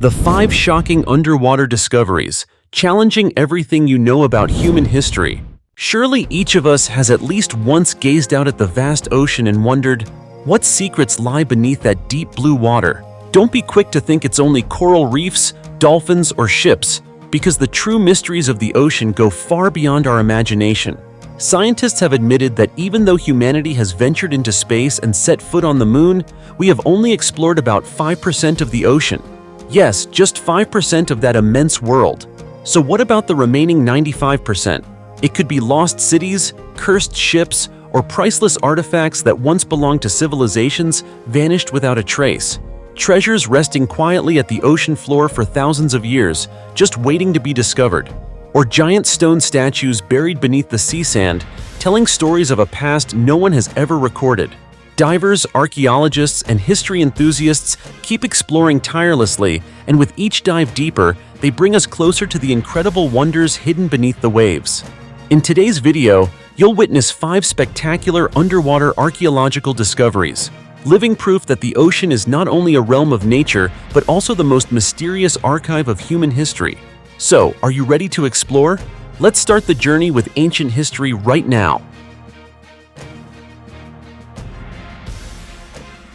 The 5 shocking underwater discoveries, challenging everything you know about human history. Surely each of us has at least once gazed out at the vast ocean and wondered, what secrets lie beneath that deep blue water? Don't be quick to think it's only coral reefs, dolphins, or ships, because the true mysteries of the ocean go far beyond our imagination. Scientists have admitted that even though humanity has ventured into space and set foot on the moon, we have only explored about 5% of the ocean. Yes, just 5% of that immense world. So what about the remaining 95%? It could be lost cities, cursed ships, or priceless artifacts that once belonged to civilizations vanished without a trace. Treasures resting quietly at the ocean floor for thousands of years, just waiting to be discovered. Or giant stone statues buried beneath the sea sand, telling stories of a past no one has ever recorded. Divers, archaeologists, and history enthusiasts keep exploring tirelessly, and with each dive deeper, they bring us closer to the incredible wonders hidden beneath the waves. In today's video, you'll witness 5 spectacular underwater archaeological discoveries, living proof that the ocean is not only a realm of nature, but also the most mysterious archive of human history. So, are you ready to explore? Let's start the journey with ancient history right now.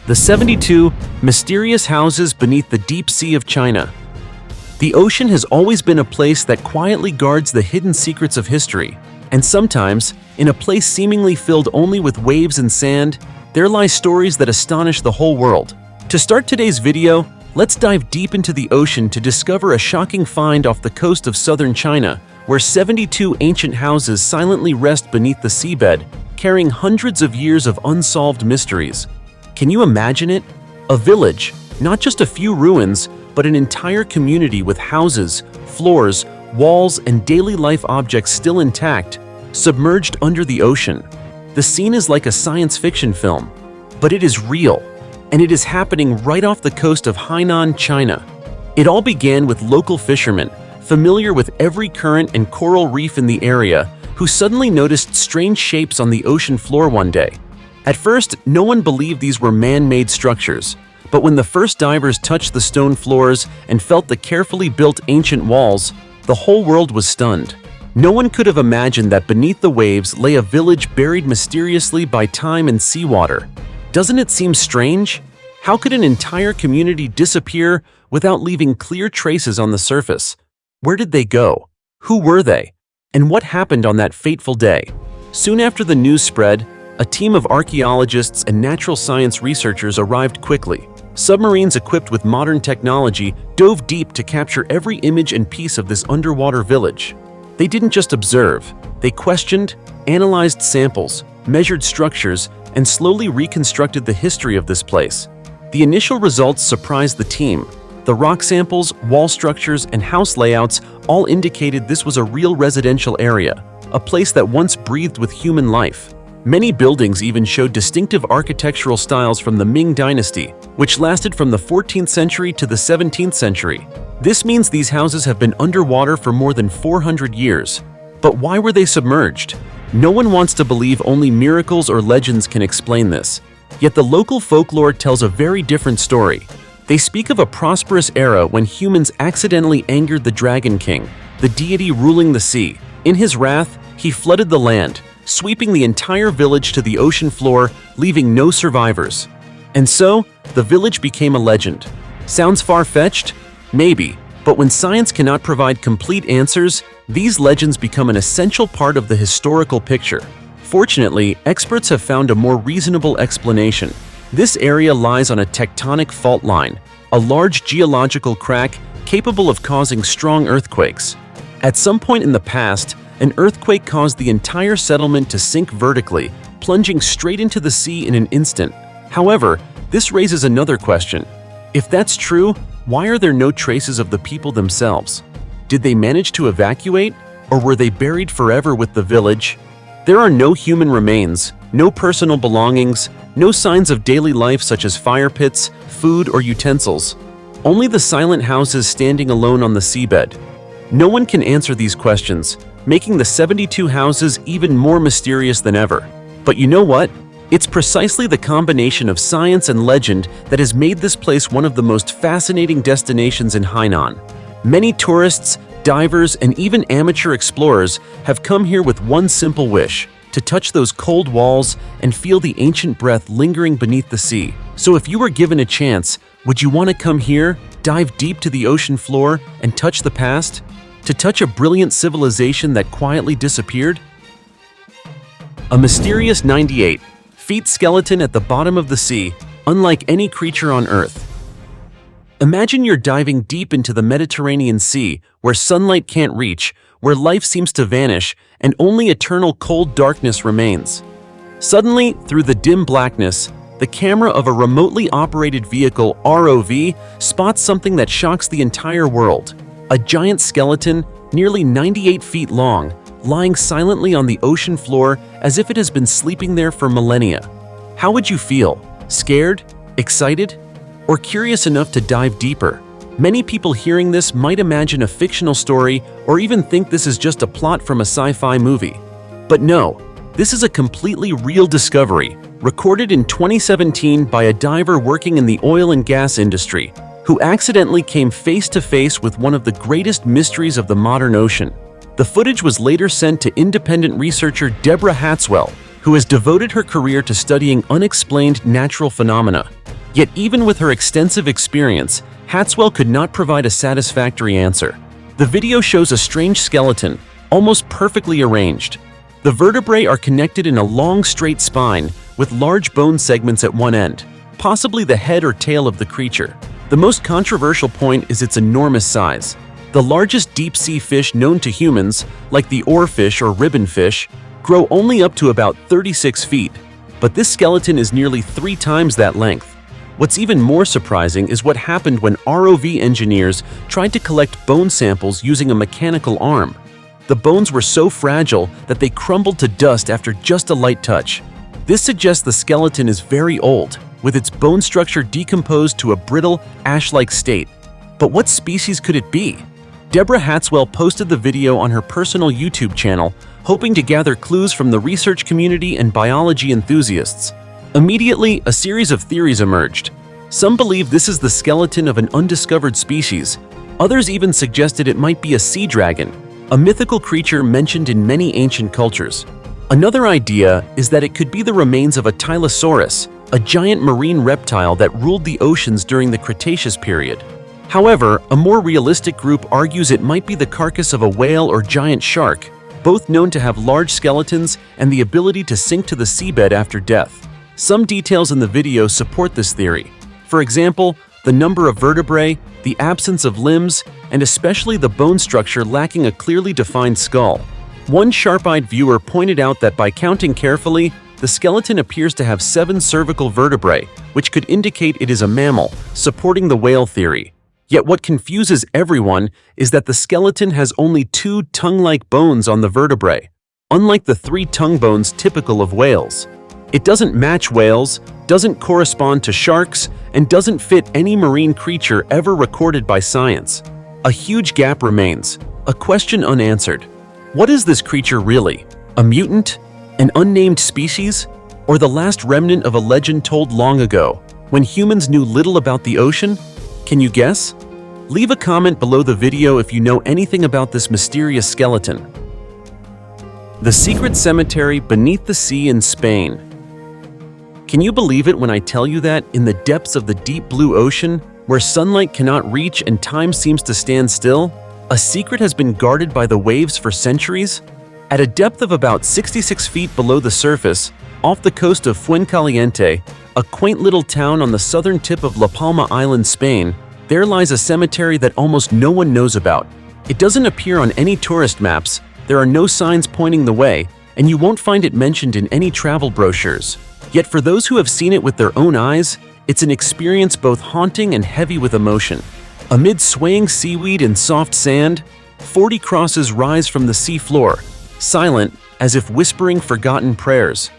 The 72 mysterious houses beneath the deep sea of China. The ocean has always been a place that quietly guards the hidden secrets of history, and sometimes, in a place seemingly filled only with waves and sand, there lie stories that astonish the whole world. To start today's video, let's dive deep into the ocean to discover a shocking find off the coast of southern China, where 72 ancient houses silently rest beneath the seabed, carrying hundreds of years of unsolved mysteries. Can you imagine it? A village, not just a few ruins, but an entire community with houses, floors, walls, and daily life objects still intact, submerged under the ocean. The scene is like a science fiction film, but it is real, and it is happening right off the coast of Hainan, China. It all began with local fishermen, familiar with every current and coral reef in the area, who suddenly noticed strange shapes on the ocean floor one day. At first, no one believed these were man-made structures, but when the first divers touched the stone floors and felt the carefully built ancient walls, the whole world was stunned. No one could have imagined that beneath the waves lay a village buried mysteriously by time and seawater. Doesn't it seem strange? How could an entire community disappear without leaving clear traces on the surface? Where did they go? Who were they? And what happened on that fateful day? Soon after the news spread, a team of archaeologists and natural science researchers arrived quickly. Submarines equipped with modern technology dove deep to capture every image and piece of this underwater village. They didn't just observe, they questioned, analyzed samples, measured structures, and slowly reconstructed the history of this place. The initial results surprised the team. The rock samples, wall structures, and house layouts all indicated this was a real residential area, a place that once breathed with human life. Many buildings even showed distinctive architectural styles from the Ming Dynasty, which lasted from the 14th century to the 17th century. This means these houses have been underwater for more than 400 years. But why were they submerged? No one wants to believe only miracles or legends can explain this. Yet the local folklore tells a very different story. They speak of a prosperous era when humans accidentally angered the Dragon King, the deity ruling the sea. In his wrath, he flooded the land, sweeping the entire village to the ocean floor, leaving no survivors. And so, the village became a legend. Sounds far-fetched? Maybe, but when science cannot provide complete answers, these legends become an essential part of the historical picture. Fortunately, experts have found a more reasonable explanation. This area lies on a tectonic fault line, a large geological crack capable of causing strong earthquakes. At some point in the past, an earthquake caused the entire settlement to sink vertically, plunging straight into the sea in an instant. However, this raises another question. If that's true, why are there no traces of the people themselves? Did they manage to evacuate, or were they buried forever with the village? There are no human remains, no personal belongings, no signs of daily life such as fire pits, food, or utensils. Only the silent houses standing alone on the seabed. No one can answer these questions, making the 72 houses even more mysterious than ever. But you know what? It's precisely the combination of science and legend that has made this place one of the most fascinating destinations in Hainan. Many tourists, divers, and even amateur explorers have come here with one simple wish: to touch those cold walls and feel the ancient breath lingering beneath the sea. So if you were given a chance, would you want to come here, dive deep to the ocean floor, and touch the past? To touch a brilliant civilization that quietly disappeared? A mysterious 98 feet skeleton at the bottom of the sea, unlike any creature on Earth. Imagine you're diving deep into the Mediterranean Sea, where sunlight can't reach, where life seems to vanish, and only eternal cold darkness remains. Suddenly, through the dim blackness, the camera of a remotely operated vehicle, ROV, spots something that shocks the entire world. A giant skeleton, nearly 98 feet long, lying silently on the ocean floor as if it has been sleeping there for millennia. How would you feel? Scared? Excited? Or curious enough to dive deeper? Many people hearing this might imagine a fictional story or even think this is just a plot from a sci-fi movie. But no, this is a completely real discovery, recorded in 2017 by a diver working in the oil and gas industry, who accidentally came face to face with one of the greatest mysteries of the modern ocean. The footage was later sent to independent researcher Deborah Hatswell, who has devoted her career to studying unexplained natural phenomena. Yet even with her extensive experience, Hatswell could not provide a satisfactory answer. The video shows a strange skeleton, almost perfectly arranged. The vertebrae are connected in a long straight spine, with large bone segments at one end, possibly the head or tail of the creature. The most controversial point is its enormous size. The largest deep-sea fish known to humans, like the oarfish or ribbonfish, grow only up to about 36 feet, but this skeleton is nearly 3 times that length. What's even more surprising is what happened when ROV engineers tried to collect bone samples using a mechanical arm. The bones were so fragile that they crumbled to dust after just a light touch. This suggests the skeleton is very old, with its bone structure decomposed to a brittle, ash-like state. But what species could it be? Deborah Hatswell posted the video on her personal YouTube channel, hoping to gather clues from the research community and biology enthusiasts. Immediately, a series of theories emerged. Some believe this is the skeleton of an undiscovered species. Others even suggested it might be a sea dragon, a mythical creature mentioned in many ancient cultures. Another idea is that it could be the remains of a Tylosaurus, a giant marine reptile that ruled the oceans during the Cretaceous period. However, a more realistic group argues it might be the carcass of a whale or giant shark, both known to have large skeletons and the ability to sink to the seabed after death. Some details in the video support this theory. For example, the number of vertebrae, the absence of limbs, and especially the bone structure lacking a clearly defined skull. One sharp-eyed viewer pointed out that by counting carefully, the skeleton appears to have 7 cervical vertebrae, which could indicate it is a mammal, supporting the whale theory. Yet what confuses everyone is that the skeleton has only 2 tongue-like bones on the vertebrae, unlike the 3 tongue bones typical of whales. It doesn't match whales, doesn't correspond to sharks, and doesn't fit any marine creature ever recorded by science. A huge gap remains, a question unanswered. What is this creature really? A mutant? An unnamed species? Or the last remnant of a legend told long ago, when humans knew little about the ocean? Can you guess? Leave a comment below the video if you know anything about this mysterious skeleton. The secret cemetery beneath the sea in Spain. Can you believe it when I tell you that, in the depths of the deep blue ocean, where sunlight cannot reach and time seems to stand still, a secret has been guarded by the waves for centuries? At a depth of about 66 feet below the surface, off the coast of Fuencaliente, a quaint little town on the southern tip of La Palma Island, Spain, there lies a cemetery that almost no one knows about. It doesn't appear on any tourist maps, there are no signs pointing the way, and you won't find it mentioned in any travel brochures. Yet for those who have seen it with their own eyes, it's an experience both haunting and heavy with emotion. Amid swaying seaweed and soft sand, 40 crosses rise from the sea floor, silent, as if whispering forgotten prayers.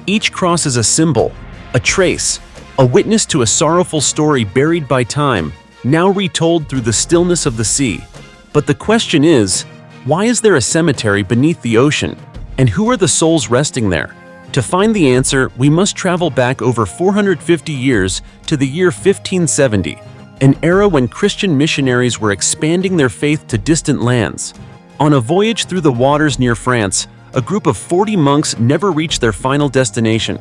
Each cross is a symbol, a trace, a witness to a sorrowful story buried by time, now retold through the stillness of the sea. But the question is, why is there a cemetery beneath the ocean? And who are the souls resting there? To find the answer, we must travel back over 450 years to the year 1570, an era when Christian missionaries were expanding their faith to distant lands. On a voyage through the waters near France, a group of 40 monks never reached their final destination.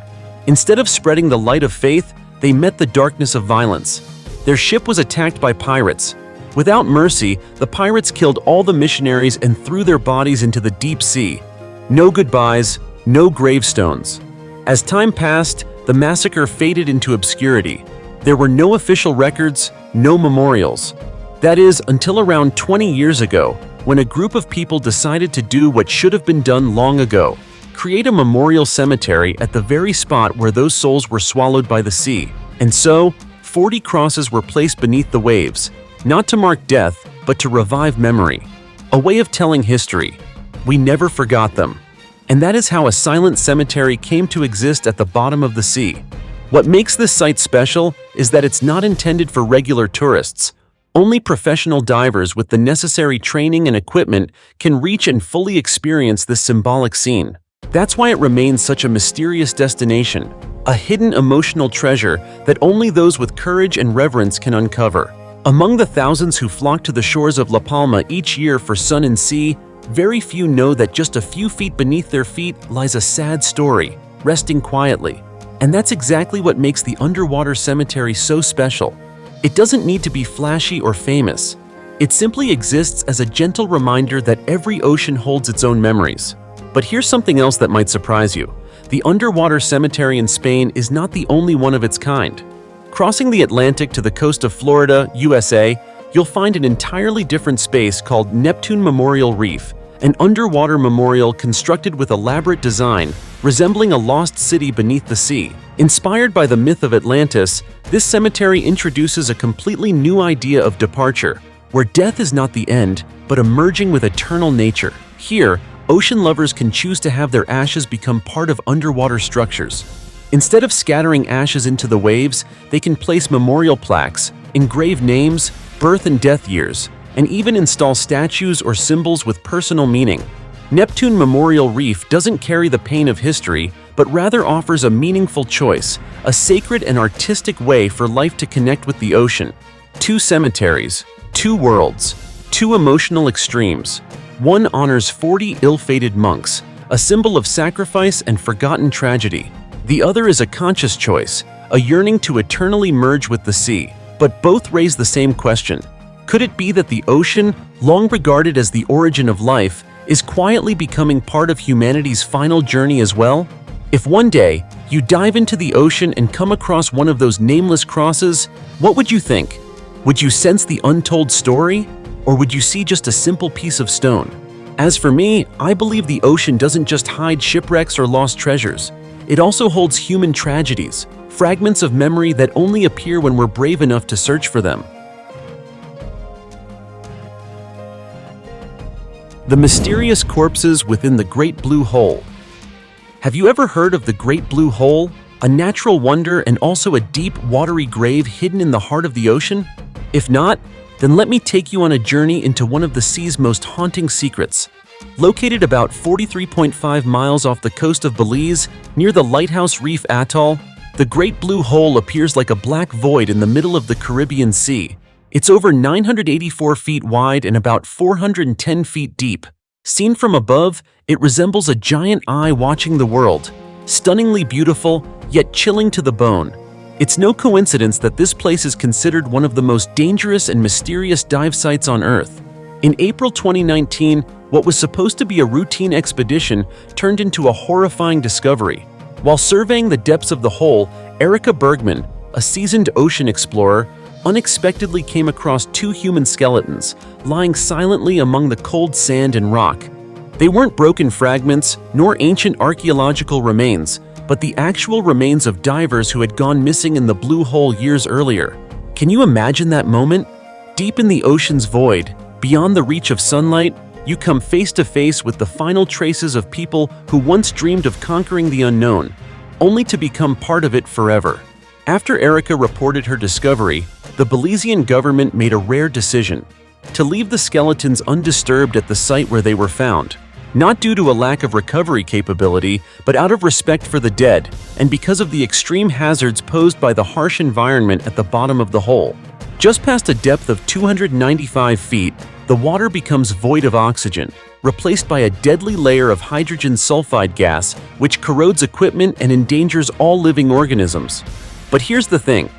Instead of spreading the light of faith, they met the darkness of violence. Their ship was attacked by pirates. Without mercy, the pirates killed all the missionaries and threw their bodies into the deep sea. No goodbyes, no gravestones. As time passed, the massacre faded into obscurity. There were no official records, no memorials. That is, until around 20 years ago, when a group of people decided to do what should have been done long ago: create a memorial cemetery at the very spot where those souls were swallowed by the sea. And so, 40 crosses were placed beneath the waves, not to mark death, but to revive memory. A way of telling history. We never forgot them. And that is how a silent cemetery came to exist at the bottom of the sea. What makes this site special is that it's not intended for regular tourists. Only professional divers with the necessary training and equipment can reach and fully experience this symbolic scene. That's why it remains such a mysterious destination, a hidden emotional treasure that only those with courage and reverence can uncover. Among the thousands who flock to the shores of La Palma each year for sun and sea, very few know that just a few feet beneath their feet lies a sad story, resting quietly. And that's exactly what makes the underwater cemetery so special. It doesn't need to be flashy or famous. It simply exists as a gentle reminder that every ocean holds its own memories. But here's something else that might surprise you. The underwater cemetery in Spain is not the only one of its kind. Crossing the Atlantic to the coast of Florida, USA, you'll find an entirely different space called Neptune Memorial Reef, an underwater memorial constructed with elaborate design, resembling a lost city beneath the sea. Inspired by the myth of Atlantis, this cemetery introduces a completely new idea of departure, where death is not the end, but emerging with eternal nature. Here, ocean lovers can choose to have their ashes become part of underwater structures. Instead of scattering ashes into the waves, they can place memorial plaques, engrave names, birth and death years, and even install statues or symbols with personal meaning. Neptune Memorial Reef doesn't carry the pain of history, but rather offers a meaningful choice, a sacred and artistic way for life to connect with the ocean. Two cemeteries, two worlds, two emotional extremes. One honors 40 ill-fated monks, a symbol of sacrifice and forgotten tragedy. The other is a conscious choice, a yearning to eternally merge with the sea. But both raise the same question. Could it be that the ocean, long regarded as the origin of life, is quietly becoming part of humanity's final journey as well? If one day you dive into the ocean and come across one of those nameless crosses, what would you think? Would you sense the untold story? Or would you see just a simple piece of stone? As for me, I believe the ocean doesn't just hide shipwrecks or lost treasures. It also holds human tragedies, fragments of memory that only appear when we're brave enough to search for them. The mysterious corpses within the Great Blue Hole. Have you ever heard of the Great Blue Hole? A natural wonder and also a deep, watery grave hidden in the heart of the ocean? If not, then let me take you on a journey into one of the sea's most haunting secrets. Located about 43.5 miles off the coast of Belize, near the Lighthouse Reef Atoll, the Great Blue Hole appears like a black void in the middle of the Caribbean Sea. It's over 984 feet wide and about 410 feet deep. Seen from above, it resembles a giant eye watching the world. Stunningly beautiful, yet chilling to the bone. It's no coincidence that this place is considered one of the most dangerous and mysterious dive sites on Earth. In April 2019, what was supposed to be a routine expedition turned into a horrifying discovery. While surveying the depths of the hole, Erica Bergman, a seasoned ocean explorer, unexpectedly came across two human skeletons lying silently among the cold sand and rock. They weren't broken fragments nor ancient archaeological remains, but the actual remains of divers who had gone missing in the Blue Hole years earlier. Can you imagine that moment? Deep in the ocean's void, beyond the reach of sunlight, you come face to face with the final traces of people who once dreamed of conquering the unknown, only to become part of it forever. After Erica reported her discovery, the Belizean government made a rare decision: to leave the skeletons undisturbed at the site where they were found. not due to a lack of recovery capability, but out of respect for the dead, and because of the extreme hazards posed by the harsh environment at the bottom of the hole. Just past a depth of 295 feet, the water becomes void of oxygen, replaced by a deadly layer of hydrogen sulfide gas, which corrodes equipment and endangers all living organisms. But here's the thing.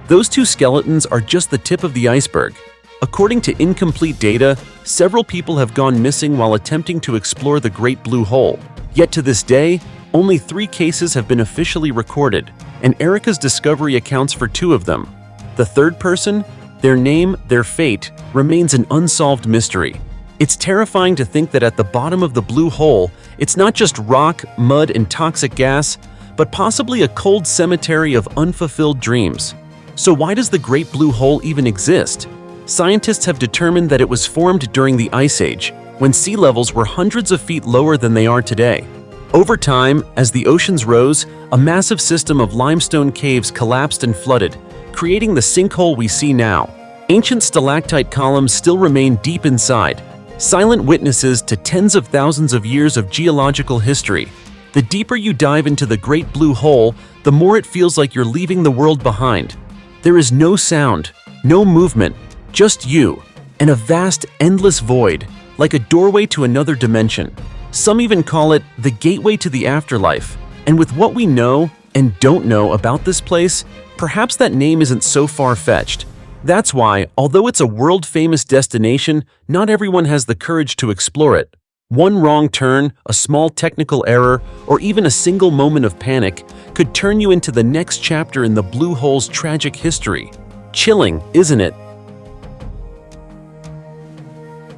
Those two skeletons are just the tip of the iceberg. According to incomplete data, several people have gone missing while attempting to explore the Great Blue Hole. Yet to this day, only 3 cases have been officially recorded, and Erica's discovery accounts for 2 of them. The third person, their name, their fate, remains an unsolved mystery. It's terrifying to think that at the bottom of the blue hole, it's not just rock, mud, and toxic gas, but possibly a cold cemetery of unfulfilled dreams. So why does the Great Blue Hole even exist? Scientists have determined that it was formed during the Ice Age, when sea levels were hundreds of feet lower than they are today. Over time, as the oceans rose, a massive system of limestone caves collapsed and flooded, creating the sinkhole we see now. Ancient stalactite columns still remain deep inside, silent witnesses to tens of thousands of years of geological history. The deeper you dive into the Great Blue Hole, the more it feels like you're leaving the world behind. There is no sound, no movement, just you, and a vast, endless void, like a doorway to another dimension. Some even call it the gateway to the afterlife. And with what we know and don't know about this place, perhaps that name isn't so far-fetched. That's why, although it's a world-famous destination, not everyone has the courage to explore it. One wrong turn, a small technical error, or even a single moment of panic could turn you into the next chapter in the Blue Hole's tragic history. Chilling, isn't it?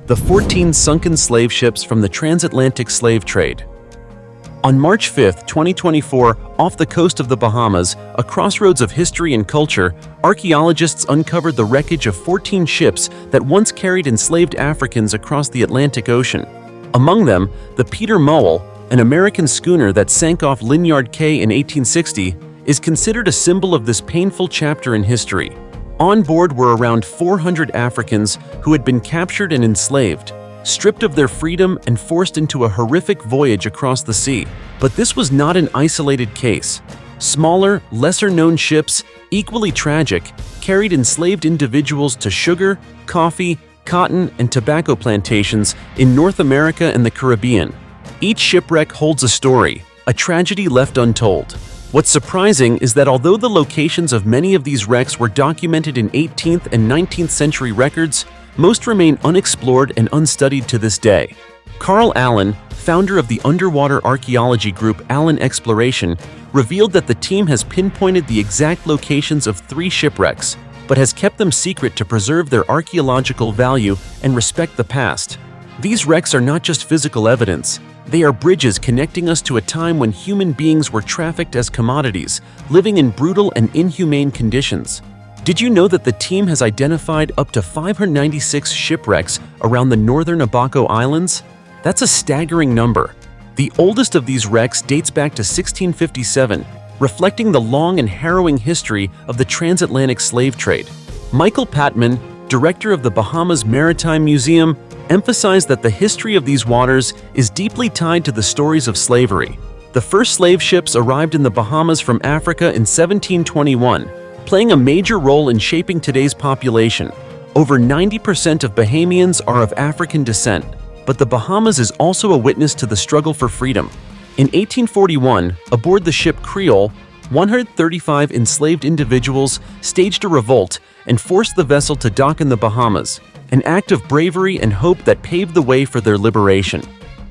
The 14 sunken slave ships from the transatlantic slave trade. On March 5, 2024, off the coast of the Bahamas, a crossroads of history and culture, archaeologists uncovered the wreckage of 14 ships that once carried enslaved Africans across the Atlantic Ocean. Among them, the Peter Mowell, an American schooner that sank off Linyard Cay in 1860, is considered a symbol of this painful chapter in history. On board were around 400 Africans who had been captured and enslaved, stripped of their freedom and forced into a horrific voyage across the sea. But this was not an isolated case. Smaller, lesser-known ships, equally tragic, carried enslaved individuals to sugar, coffee, cotton, and tobacco plantations in North America and the Caribbean. Each shipwreck holds a story, a tragedy left untold. What's surprising is that although the locations of many of these wrecks were documented in 18th and 19th century records, most remain unexplored and unstudied to this day. Carl Allen, founder of the underwater archaeology group Allen Exploration, revealed that the team has pinpointed the exact locations of 3 shipwrecks, but has kept them secret to preserve their archaeological value and respect the past. These wrecks are not just physical evidence. They are bridges connecting us to a time when human beings were trafficked as commodities, living in brutal and inhumane conditions. Did you know that the team has identified up to 596 shipwrecks around the northern Abaco Islands? That's a staggering number. The oldest of these wrecks dates back to 1657, reflecting the long and harrowing history of the transatlantic slave trade. Michael Patman, director of the Bahamas Maritime Museum, emphasized that the history of these waters is deeply tied to the stories of slavery. The first slave ships arrived in the Bahamas from Africa in 1721, playing a major role in shaping today's population. Over 90% of Bahamians are of African descent, but the Bahamas is also a witness to the struggle for freedom. In 1841, aboard the ship Creole, 135 enslaved individuals staged a revolt and forced the vessel to dock in the Bahamas, an act of bravery and hope that paved the way for their liberation.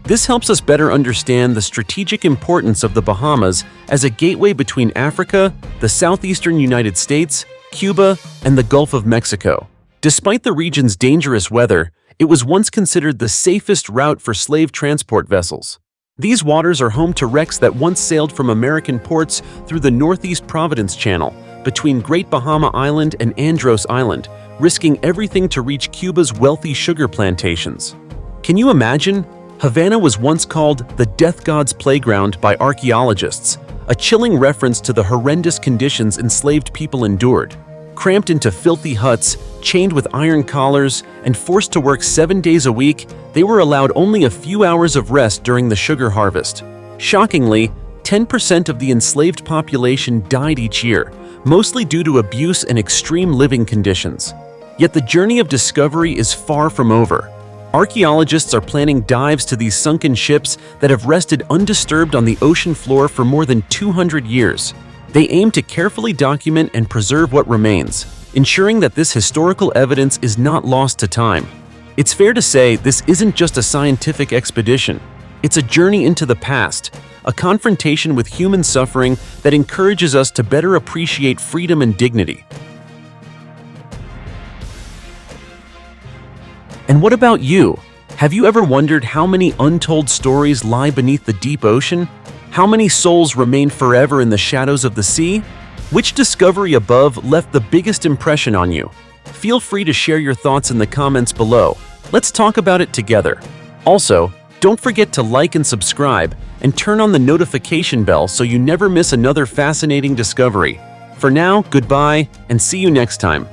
This helps us better understand the strategic importance of the Bahamas as a gateway between Africa, the southeastern United States, Cuba, and the Gulf of Mexico. Despite the region's dangerous weather, it was once considered the safest route for slave transport vessels. These waters are home to wrecks that once sailed from American ports through the Northeast Providence Channel, between Great Bahama Island and Andros Island, risking everything to reach Cuba's wealthy sugar plantations. Can you imagine? Havana was once called the Death God's Playground by archaeologists, a chilling reference to the horrendous conditions enslaved people endured. Cramped into filthy huts, Chained with iron collars and forced to work 7 days a week, they were allowed only a few hours of rest during the sugar harvest. Shockingly, 10% of the enslaved population died each year, mostly due to abuse and extreme living conditions. Yet the journey of discovery is far from over. Archaeologists are planning dives to these sunken ships that have rested undisturbed on the ocean floor for more than 200 years. They aim to carefully document and preserve what remains, ensuring that this historical evidence is not lost to time. It's fair to say this isn't just a scientific expedition. It's a journey into the past, a confrontation with human suffering that encourages us to better appreciate freedom and dignity. And what about you? Have you ever wondered how many untold stories lie beneath the deep ocean? How many souls remain forever in the shadows of the sea? Which discovery above left the biggest impression on you? Feel free to share your thoughts in the comments below. Let's talk about it together. Also, don't forget to like and subscribe, and turn on the notification bell so you never miss another fascinating discovery. For now, goodbye, and see you next time.